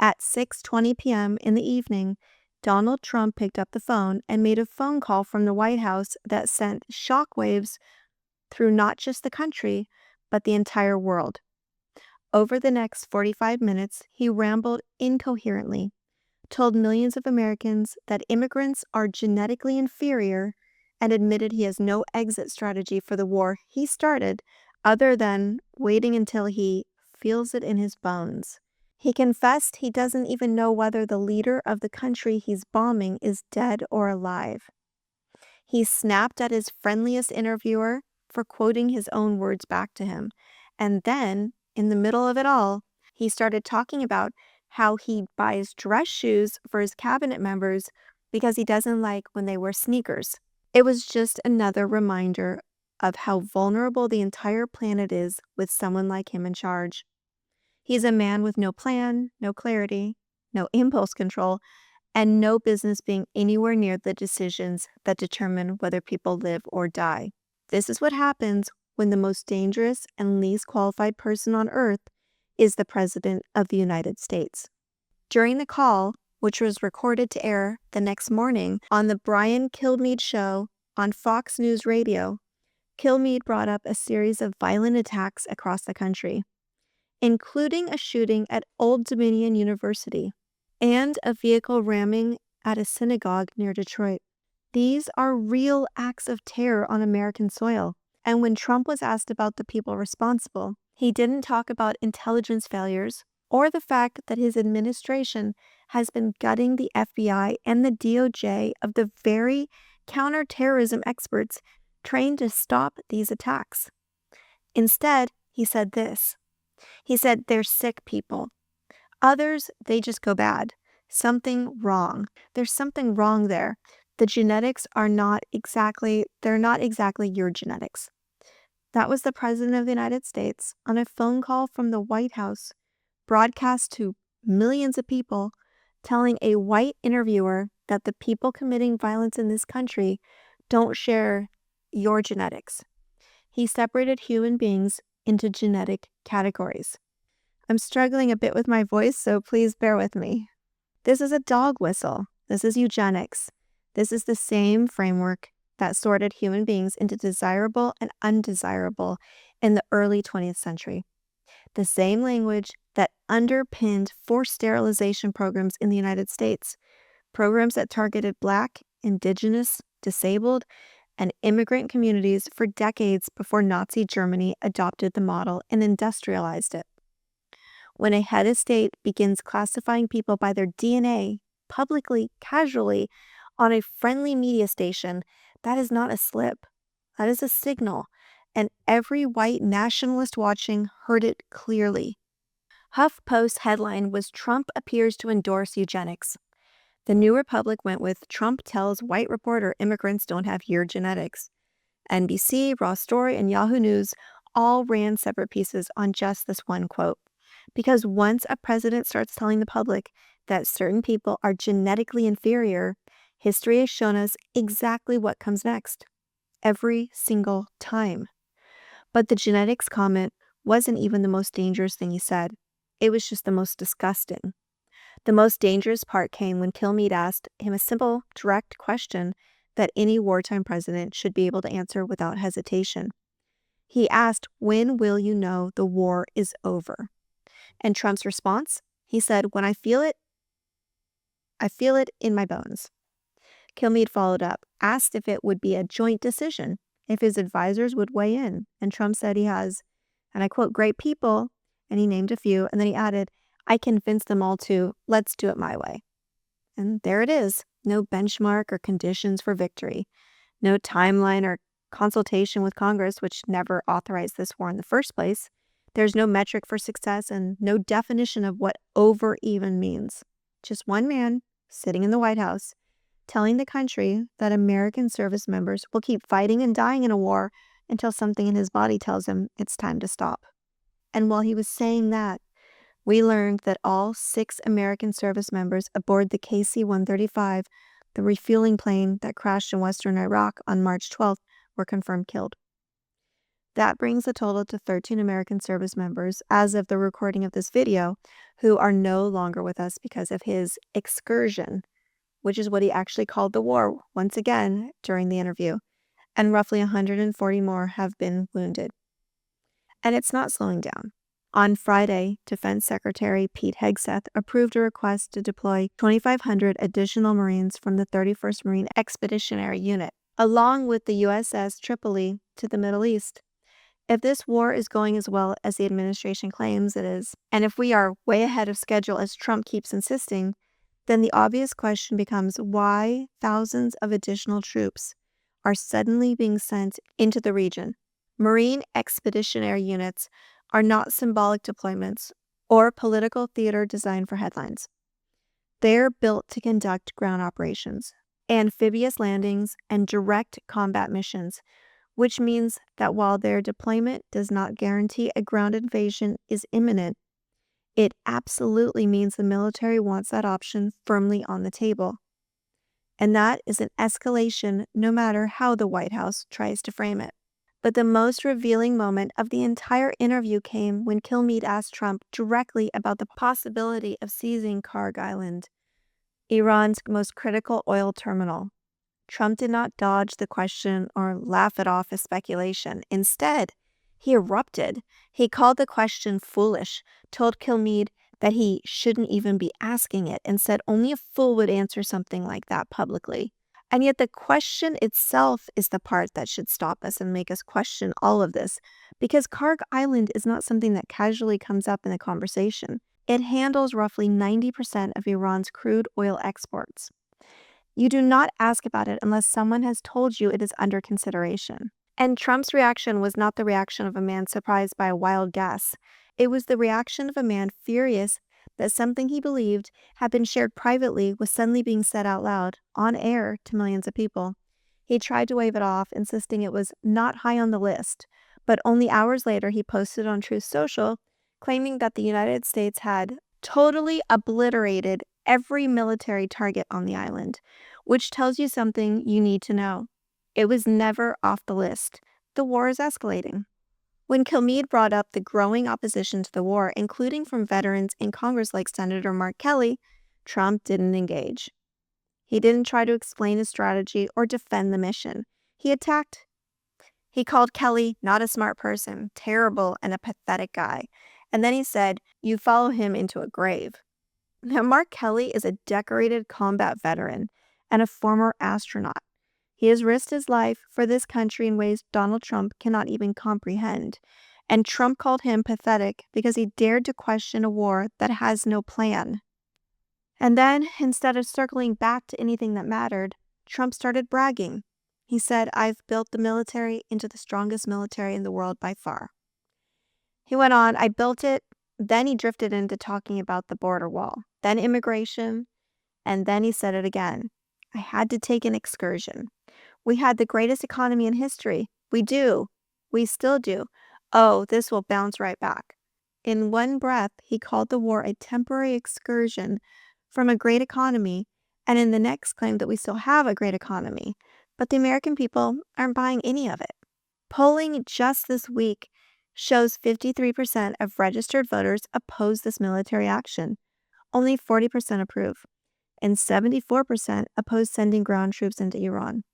At 6:20 p.m. in the evening, Donald Trump picked up the phone and made a phone call from the White House that sent shockwaves through not just the country, but the entire world. Over the next 45 minutes, he rambled incoherently, told millions of Americans that immigrants are genetically inferior, and admitted he has no exit strategy for the war he started other than waiting until he feels it in his bones. He confessed he doesn't even know whether the leader of the country he's bombing is dead or alive. He snapped at his friendliest interviewer for quoting his own words back to him. And then, in the middle of it all, he started talking about how he buys dress shoes for his cabinet members because he doesn't like when they wear sneakers. It was just another reminder of how vulnerable the entire planet is with someone like him in charge. He's a man with no plan, no clarity, no impulse control, and no business being anywhere near the decisions that determine whether people live or die. This is what happens when the most dangerous and least qualified person on earth is the President of the United States. During the call, which was recorded to air the next morning on the Brian Kilmeade Show on Fox News Radio, Kilmeade brought up a series of violent attacks across the country, including a shooting at Old Dominion University and a vehicle ramming at a synagogue near Detroit. These are real acts of terror on American soil. And when Trump was asked about the people responsible, he didn't talk about intelligence failures or the fact that his administration has been gutting the FBI and the DOJ of the very counterterrorism experts trained to stop these attacks. Instead, he said this. He said, they're sick people. Others, they just go bad. Something wrong. There's something wrong there. The genetics are not exactly your genetics. That was the President of the United States on a phone call from the White House, broadcast to millions of people, telling a white interviewer that the people committing violence in this country don't share your genetics. He separated human beings into genetic categories. I'm struggling a bit with my voice, so please bear with me. This is a dog whistle. This is eugenics. This is the same framework that sorted human beings into desirable and undesirable in the early 20th century. The same language that underpinned forced sterilization programs in the United States, programs that targeted Black, Indigenous, disabled, and immigrant communities for decades before Nazi Germany adopted the model and industrialized it. When a head of state begins classifying people by their DNA publicly, casually, on a friendly media station, that is not a slip. That is a signal. And every white nationalist watching heard it clearly. HuffPost's headline was "Trump appears to endorse eugenics." The New Republic went with "Trump tells white reporter immigrants don't have your genetics." NBC, Raw Story, and Yahoo News all ran separate pieces on just this one quote. Because once a president starts telling the public that certain people are genetically inferior, history has shown us exactly what comes next. Every single time. But the genetics comment wasn't even the most dangerous thing he said. It was just the most disgusting. The most dangerous part came when Kilmeade asked him a simple, direct question that any wartime president should be able to answer without hesitation. He asked, "When will you know the war is over?" And Trump's response? He said, "When I feel it in my bones." Kilmeade followed up, asked if it would be a joint decision, if his advisors would weigh in, and Trump said he has, and I quote, "great people," and he named a few, and then he added, "I convinced them all to, let's do it my way." And there it is, no benchmark or conditions for victory, no timeline or consultation with Congress, which never authorized this war in the first place. There's no metric for success and no definition of what over even means. Just one man sitting in the White House telling the country that American service members will keep fighting and dying in a war until something in his body tells him it's time to stop. And while he was saying that, we learned that all 6 American service members aboard the KC-135, the refueling plane that crashed in western Iraq on March 12th, were confirmed killed. That brings the total to 13 American service members as of the recording of this video who are no longer with us because of his excursion, which is what he actually called the war once again during the interview. And roughly 140 more have been wounded. And it's not slowing down. On Friday, Defense Secretary Pete Hegseth approved a request to deploy 2,500 additional Marines from the 31st Marine Expeditionary Unit, along with the USS Tripoli, to the Middle East. If this war is going as well as the administration claims it is, and if we are way ahead of schedule as Trump keeps insisting, then the obvious question becomes why thousands of additional troops are suddenly being sent into the region. Marine expeditionary units are not symbolic deployments or political theater designed for headlines. They're built to conduct ground operations, amphibious landings, and direct combat missions, which means that while their deployment does not guarantee a ground invasion is imminent, it absolutely means the military wants that option firmly on the table. And that is an escalation no matter how the White House tries to frame it. But the most revealing moment of the entire interview came when Kilmeade asked Trump directly about the possibility of seizing Karg Island, Iran's most critical oil terminal. Trump did not dodge the question or laugh it off as speculation. Instead, he erupted. He called the question foolish, told Kilmeade that he shouldn't even be asking it, and said only a fool would answer something like that publicly. And yet the question itself is the part that should stop us and make us question all of this, because Karg Island is not something that casually comes up in a conversation. It handles roughly 90% of Iran's crude oil exports. You do not ask about it unless someone has told you it is under consideration. And Trump's reaction was not the reaction of a man surprised by a wild guess. It was the reaction of a man furious that something he believed had been shared privately was suddenly being said out loud, on air, to millions of people. He tried to wave it off, insisting it was not high on the list, but only hours later he posted on Truth Social, claiming that the United States had totally obliterated every military target on the island, which tells you something you need to know. It was never off the list. The war is escalating. When Kilmeade brought up the growing opposition to the war, including from veterans in Congress like Senator Mark Kelly, Trump didn't engage. He didn't try to explain his strategy or defend the mission. He attacked. He called Kelly not a smart person, terrible, and a pathetic guy. And then he said, "You follow him into a grave." Now, Mark Kelly is a decorated combat veteran and a former astronaut. He has risked his life for this country in ways Donald Trump cannot even comprehend. And Trump called him pathetic because he dared to question a war that has no plan. And then, instead of circling back to anything that mattered, Trump started bragging. He said, "I've built the military into the strongest military in the world by far." He went on, "I built it." Then he drifted into talking about the border wall, then immigration, and then he said it again. "I had to take an excursion. We had the greatest economy in history. We do. We still do. Oh, this will bounce right back." In one breath, he called the war a temporary excursion from a great economy, and in the next claimed that we still have a great economy, but the American people aren't buying any of it. Polling just this week shows 53% of registered voters oppose this military action. Only 40% approve, and 74% oppose sending ground troops into Iran.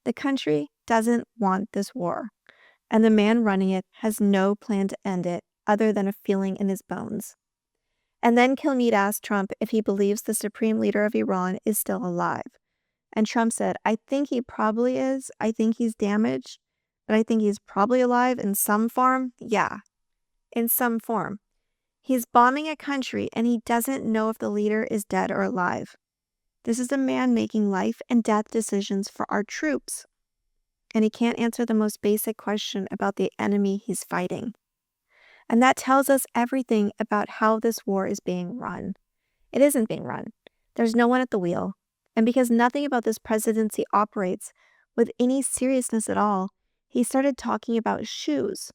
The country doesn't want this war, and the man running it has no plan to end it other than a feeling in his bones. And then Kilmeade asked Trump if he believes the supreme leader of Iran is still alive. And Trump said, "I think he probably is. I think he's damaged, but I think he's probably alive in some form." Yeah, in some form. He's bombing a country and he doesn't know if the leader is dead or alive. This is a man making life and death decisions for our troops. And he can't answer the most basic question about the enemy he's fighting. And that tells us everything about how this war is being run. It isn't being run. There's no one at the wheel. And because nothing about this presidency operates with any seriousness at all, he started talking about shoes.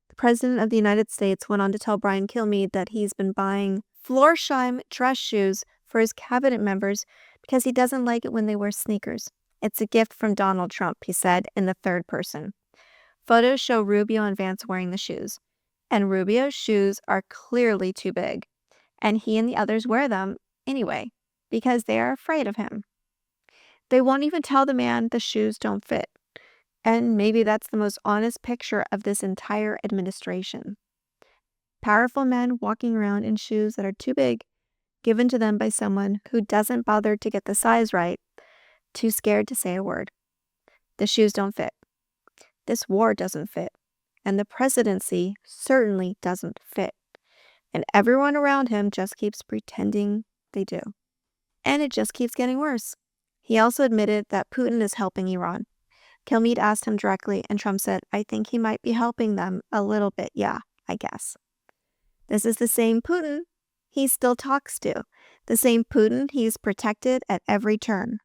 The President of the United States went on to tell Brian Kilmeade that he's been buying Florsheim dress shoes for his cabinet members because he doesn't like it when they wear sneakers. "It's a gift from Donald Trump," he said in the third person. Photos show Rubio and Vance wearing the shoes, and Rubio's shoes are clearly too big, and he and the others wear them anyway because they are afraid of him. They won't even tell the man the shoes don't fit, and maybe that's the most honest picture of this entire administration. Powerful men walking around in shoes that are too big, given to them by someone who doesn't bother to get the size right, too scared to say a word. The shoes don't fit. This war doesn't fit. And the presidency certainly doesn't fit. And everyone around him just keeps pretending they do. And it just keeps getting worse. He also admitted that Putin is helping Iran. Kilmeade asked him directly, and Trump said, I think he might be helping them a little bit, yeah, I guess. This is the same Putin he still talks to, the same Putin he's protected at every turn.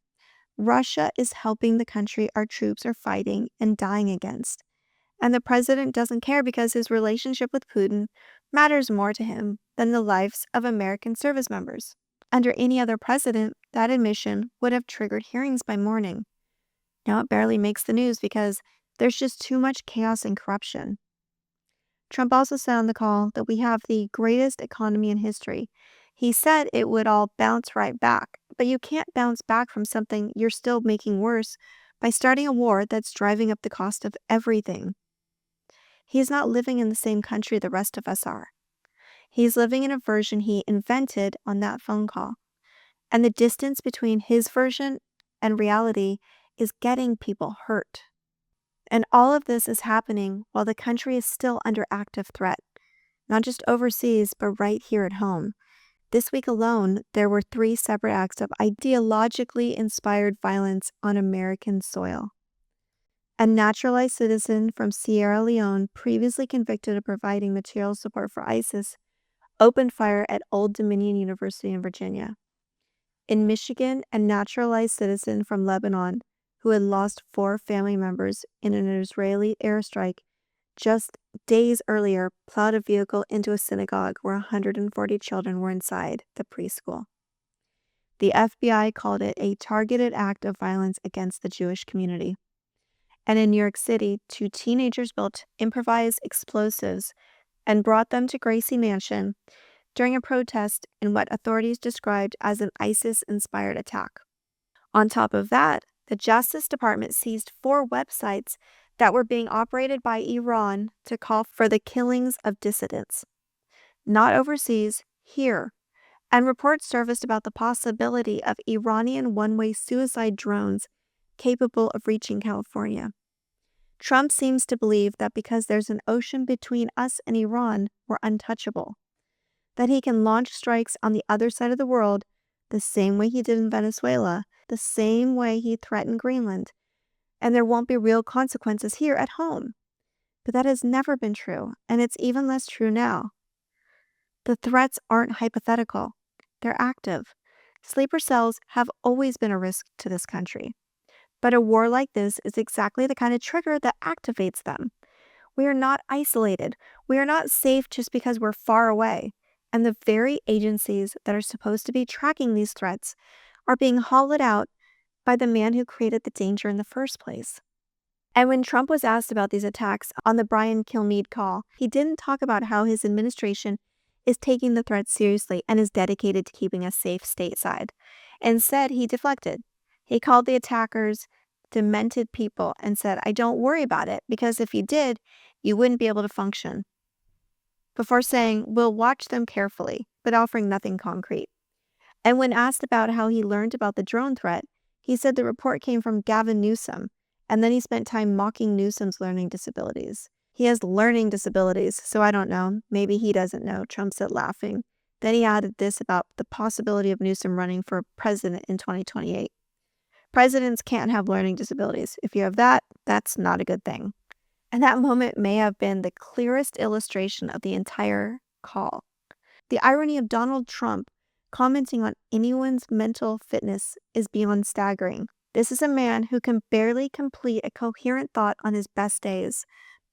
Russia is helping the country our troops are fighting and dying against. And the president doesn't care because his relationship with Putin matters more to him than the lives of American service members. Under any other president, that admission would have triggered hearings by morning. Now it barely makes the news because there's just too much chaos and corruption. Trump also said on the call that we have the greatest economy in history. He said it would all bounce right back, but you can't bounce back from something you're still making worse by starting a war that's driving up the cost of everything. He's not living in the same country the rest of us are. He's living in a version he invented on that phone call. And the distance between his version and reality is getting people hurt. And all of this is happening while the country is still under active threat, not just overseas, but right here at home. This week alone, there were 3 separate acts of ideologically inspired violence on American soil. A naturalized citizen from Sierra Leone, previously convicted of providing material support for ISIS, opened fire at Old Dominion University in Virginia. In Michigan, a naturalized citizen from Lebanon, who had lost 4 family members in an Israeli airstrike just days earlier, plowed a vehicle into a synagogue where 140 children were inside the preschool. The FBI called it a targeted act of violence against the Jewish community. And in New York City, 2 teenagers built improvised explosives and brought them to Gracie Mansion during a protest in what authorities described as an ISIS-inspired attack. On top of that, the Justice Department seized 4 websites that were being operated by Iran to call for the killings of dissidents. Not overseas, here. And reports surfaced about the possibility of Iranian one-way suicide drones capable of reaching California. Trump seems to believe that because there's an ocean between us and Iran, we're untouchable. That he can launch strikes on the other side of the world the same way he did in Venezuela, the same way he threatened Greenland, and there won't be real consequences here at home. But that has never been true, and it's even less true now. The threats aren't hypothetical. They're active. Sleeper cells have always been a risk to this country. But a war like this is exactly the kind of trigger that activates them. We are not isolated. We are not safe just because we're far away. And the very agencies that are supposed to be tracking these threats are being hollowed out by the man who created the danger in the first place. And when Trump was asked about these attacks on the Brian Kilmeade call, he didn't talk about how his administration is taking the threat seriously and is dedicated to keeping us safe stateside. Instead, he deflected. He called the attackers demented people and said, I don't worry about it, because if you did, you wouldn't be able to function. Before saying, we'll watch them carefully, but offering nothing concrete. And when asked about how he learned about the drone threat, he said the report came from Gavin Newsom, and then he spent time mocking Newsom's learning disabilities. He has learning disabilities, so I don't know. Maybe he doesn't know, Trump said, laughing. Then he added this about the possibility of Newsom running for president in 2028. Presidents can't have learning disabilities. If you have that, that's not a good thing. And that moment may have been the clearest illustration of the entire call. The irony of Donald Trump commenting on anyone's mental fitness is beyond staggering. This is a man who can barely complete a coherent thought on his best days,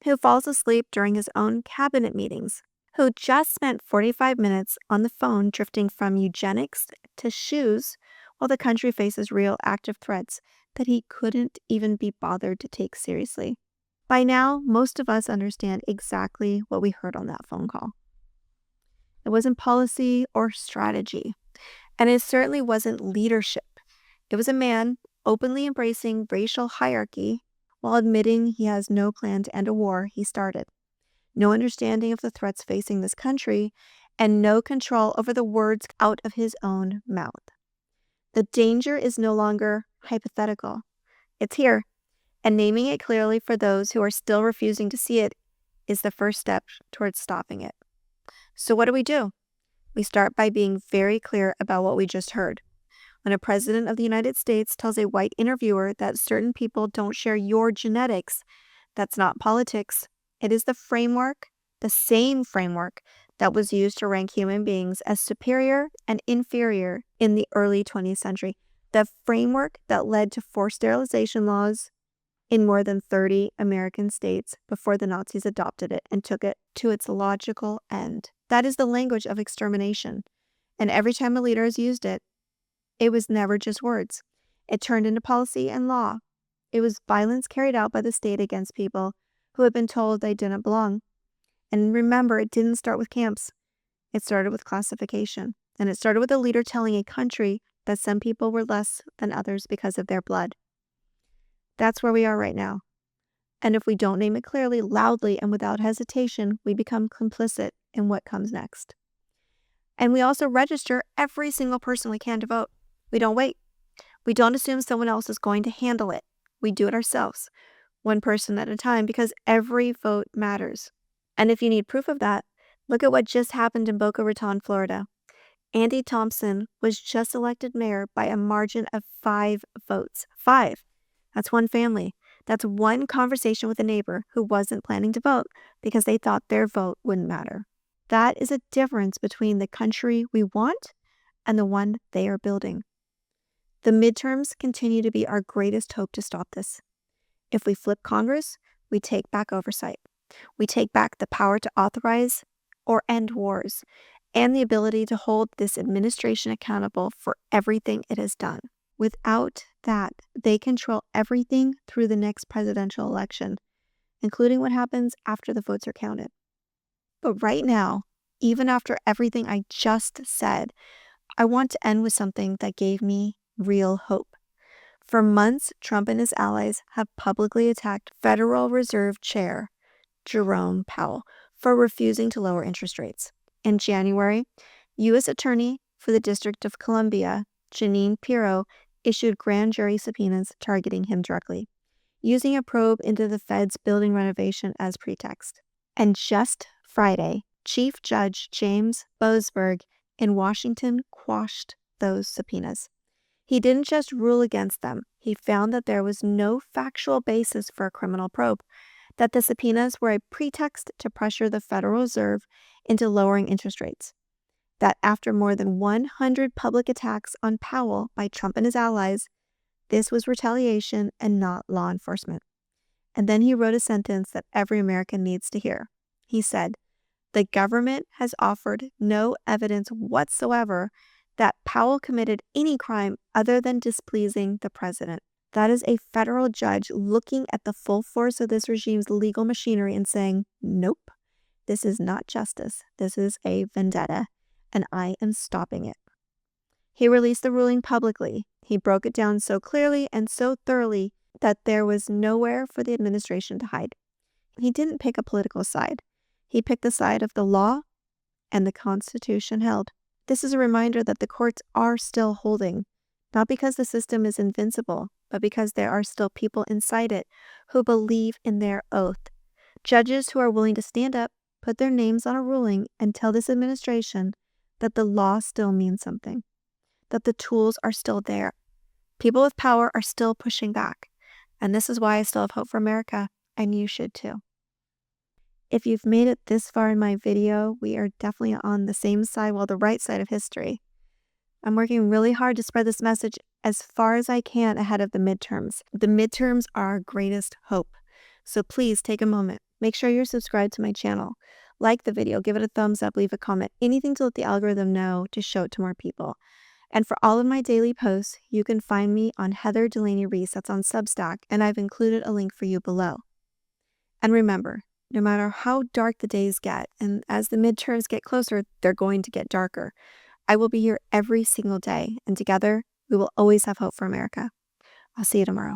who falls asleep during his own cabinet meetings, who just spent 45 minutes on the phone drifting from eugenics to shoes while the country faces real active threats that he couldn't even be bothered to take seriously. By now, most of us understand exactly what we heard on that phone call. It wasn't policy or strategy, and it certainly wasn't leadership. It was a man openly embracing racial hierarchy while admitting he has no plan to end a war he started, no understanding of the threats facing this country, and no control over the words out of his own mouth. The danger is no longer hypothetical. It's here, and naming it clearly for those who are still refusing to see it is the first step towards stopping it. So what do? We start by being very clear about what we just heard. When a president of the United States tells a white interviewer that certain people don't share your genetics, that's not politics. It is the framework, the same framework that was used to rank human beings as superior and inferior in the early 20th century. The framework that led to forced sterilization laws in more than 30 American states before the Nazis adopted it and took it to its logical end. That is the language of extermination. And every time a leader has used it, it was never just words. It turned into policy and law. It was violence carried out by the state against people who had been told they didn't belong. And remember, it didn't start with camps. It started with classification. And it started with a leader telling a country that some people were less than others because of their blood. That's where we are right now. And if we don't name it clearly, loudly, and without hesitation, we become complicit in what comes next. And we also register every single person we can to vote. We don't wait. We don't assume someone else is going to handle it. We do it ourselves, one person at a time, because every vote matters. And if you need proof of that, look at what just happened in Boca Raton, Florida. Andy Thompson was just elected mayor by a margin of 5 votes. 5. That's one family. That's one conversation with a neighbor who wasn't planning to vote because they thought their vote wouldn't matter. That is a difference between the country we want and the one they are building. The midterms continue to be our greatest hope to stop this. If we flip Congress, we take back oversight. We take back the power to authorize or end wars and the ability to hold this administration accountable for everything it has done. Without that, they control everything through the next presidential election, including what happens after the votes are counted. But right now, even after everything I just said, I want to end with something that gave me real hope. For months, Trump and his allies have publicly attacked Federal Reserve Chair Jerome Powell for refusing to lower interest rates. In January, U.S. Attorney for the District of Columbia, Jeanine Pirro, issued grand jury subpoenas targeting him directly, using a probe into the Fed's building renovation as pretext. And just Friday, Chief Judge James Boasberg in Washington quashed those subpoenas. He didn't just rule against them. He found that there was no factual basis for a criminal probe, that the subpoenas were a pretext to pressure the Federal Reserve into lowering interest rates, that after more than 100 public attacks on Powell by Trump and his allies, this was retaliation and not law enforcement. And then he wrote a sentence that every American needs to hear. He said, "The government has offered no evidence whatsoever that Powell committed any crime other than displeasing the president." That is a federal judge looking at the full force of this regime's legal machinery and saying, nope, this is not justice. This is a vendetta, and I am stopping it. He released the ruling publicly. He broke it down so clearly and so thoroughly that there was nowhere for the administration to hide. He didn't pick a political side. He picked the side of the law and the Constitution held. This is a reminder that the courts are still holding, not because the system is invincible, but because there are still people inside it who believe in their oath. Judges who are willing to stand up, put their names on a ruling, and tell this administration that the law still means something, that the tools are still there. People with power are still pushing back. And this is why I still have hope for America, and you should too. If you've made it this far in my video, we are definitely on the same side, well, the right side of history. I'm working really hard to spread this message as far as I can ahead of the midterms. The midterms are our greatest hope. So please take a moment. Make sure you're subscribed to my channel. Like the video, give it a thumbs up, leave a comment, anything to let the algorithm know to show it to more people. And for all of my daily posts, you can find me on Heather Delaney Reese. That's on Substack, and I've included a link for you below. And remember, no matter how dark the days get, and as the midterms get closer, they're going to get darker, I will be here every single day, and together we will always have hope for America. I'll see you tomorrow.